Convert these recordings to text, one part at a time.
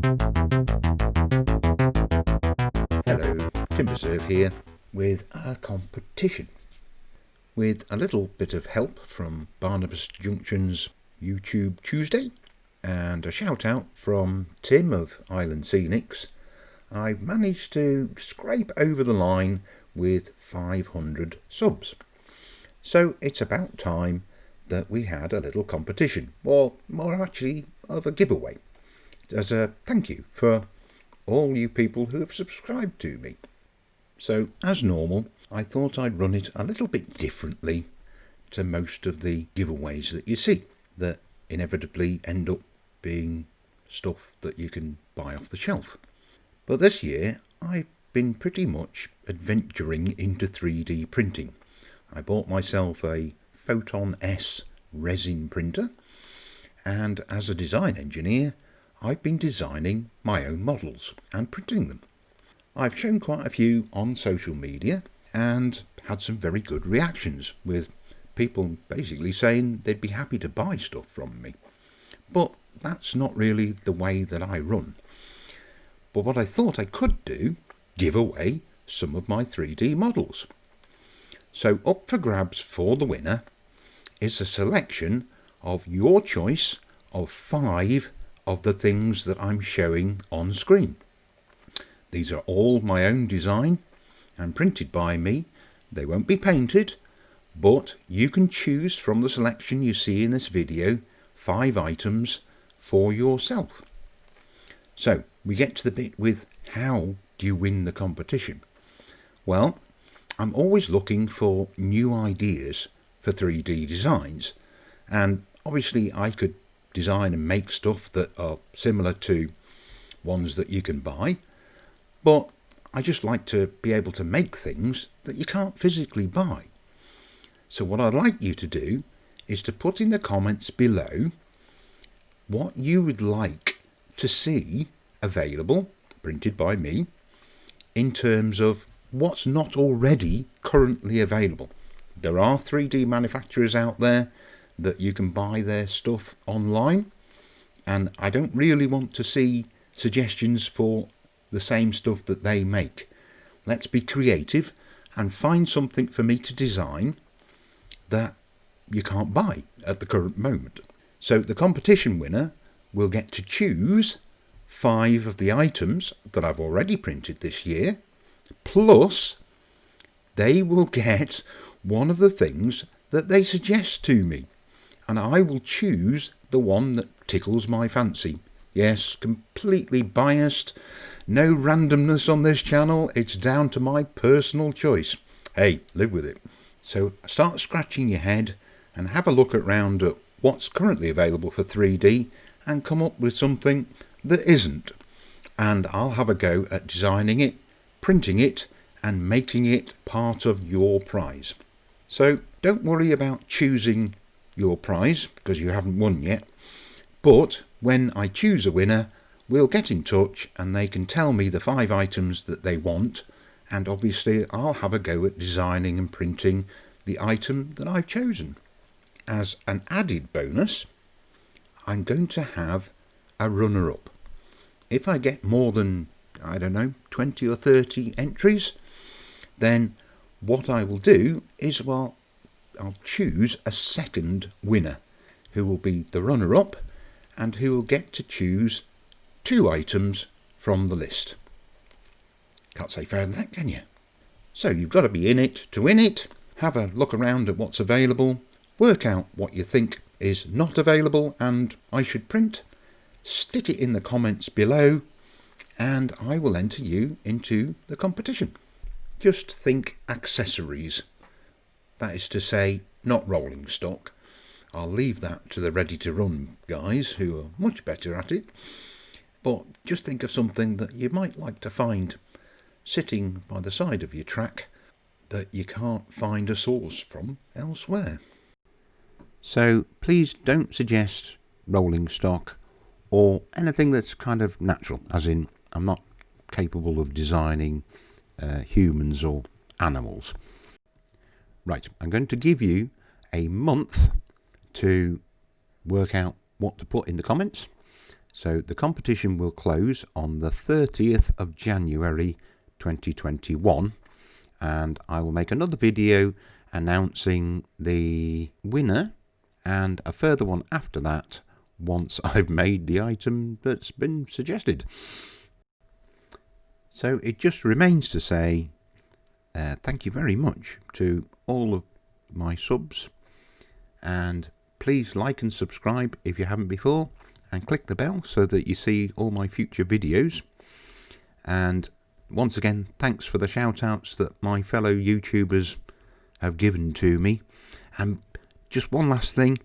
Hello, Timbersurf here with a competition. With a little bit of help from Barnabas Junction's YouTube Tuesday and a shout out from Tim of Island Scenics, I've managed to scrape over the line with 500 subs. So it's about time that we had a little competition, or more actually of a giveaway, as a thank you for all you people who have subscribed to me. So as normal, I thought I'd run it a little bit differently to most of the giveaways that you see, that inevitably end up being stuff that you can buy off the shelf. But this year I've been pretty much adventuring into 3D printing. I bought myself a Photon S resin printer, and as a design engineer I've been designing my own models and printing them. I've shown quite a few on social media and had some very good reactions, with people basically saying they'd be happy to buy stuff from me. But that's not really the way that I run. But what I thought I could do, give away some of my 3D models. So up for grabs for the winner is a selection of your choice of 5 of the things that I'm showing on screen. These are all my own design and printed by me. They won't be painted, but you can choose from the selection you see in this video 5 items for yourself. So we get to the bit with how do you win the competition? Well, I'm always looking for new ideas for 3D designs, and obviously I could design and make stuff that are similar to ones that you can buy, but I just like to be able to make things that you can't physically buy. So what I'd like you to do is to put in the comments below what you would like to see available, printed by me, in terms of what's not already currently available. There are 3D manufacturers out there that you can buy their stuff online, and I don't really want to see suggestions for the same stuff that they make. Let's be creative and find something for me to design that you can't buy at the current moment. So the competition winner will get to choose 5 of the items that I've already printed this year, plus they will get one of the things that they suggest to me, and I will choose the one that tickles my fancy. Yes, completely biased, no randomness on this channel, it's down to my personal choice. Hey, live with it. So start scratching your head and have a look around at what's currently available for 3D and come up with something that isn't. And I'll have a go at designing it, printing it, and making it part of your prize. So don't worry about choosing your prize because you haven't won yet. But when I choose a winner, we'll get in touch and they can tell me the 5 items that they want, and obviously I'll have a go at designing and printing the item that I've chosen. As an added bonus, I'm going to have a runner-up. If I get more than, 20 or 30 entries, then what I will do is, I'll choose a second winner who will be the runner-up and who will get to choose 2 items from the list. Can't say fairer than that, can you? So you've got to be in it to win it. Have a look around at what's available, work out what you think is not available and I should print, stick it in the comments below, and I will enter you into the competition. Just think accessories. That is to say, not rolling stock. I'll leave that to the ready-to-run guys who are much better at it. But just think of something that you might like to find sitting by the side of your track that you can't find a source from elsewhere. So please don't suggest rolling stock or anything that's kind of natural, as in I'm not capable of designing humans or animals. Right, I'm going to give you a month to work out what to put in the comments. So the competition will close on the 30th of January 2021, and I will make another video announcing the winner and a further one after that once I've made the item that's been suggested. So it just remains to say thank you very much to all of my subs, and please like and subscribe if you haven't before, and click the bell so that you see all my future videos. And once again, thanks for the shout outs that my fellow YouTubers have given to me. And just one last thing,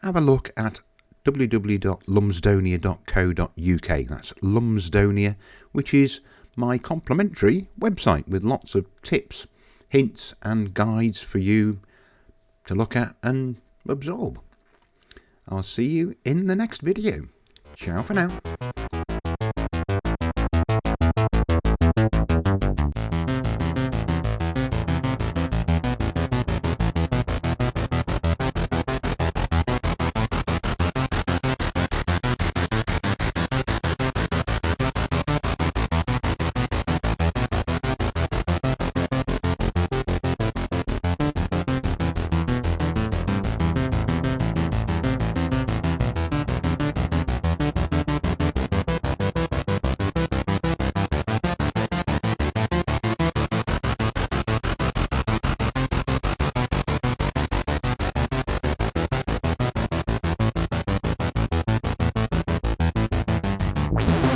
have a look at www.lumsdonia.co.uk. That's Lumsdonia, which is my complimentary website with lots of tips, hints and guides for you to look at and absorb. I'll see you in the next video. Ciao for now. You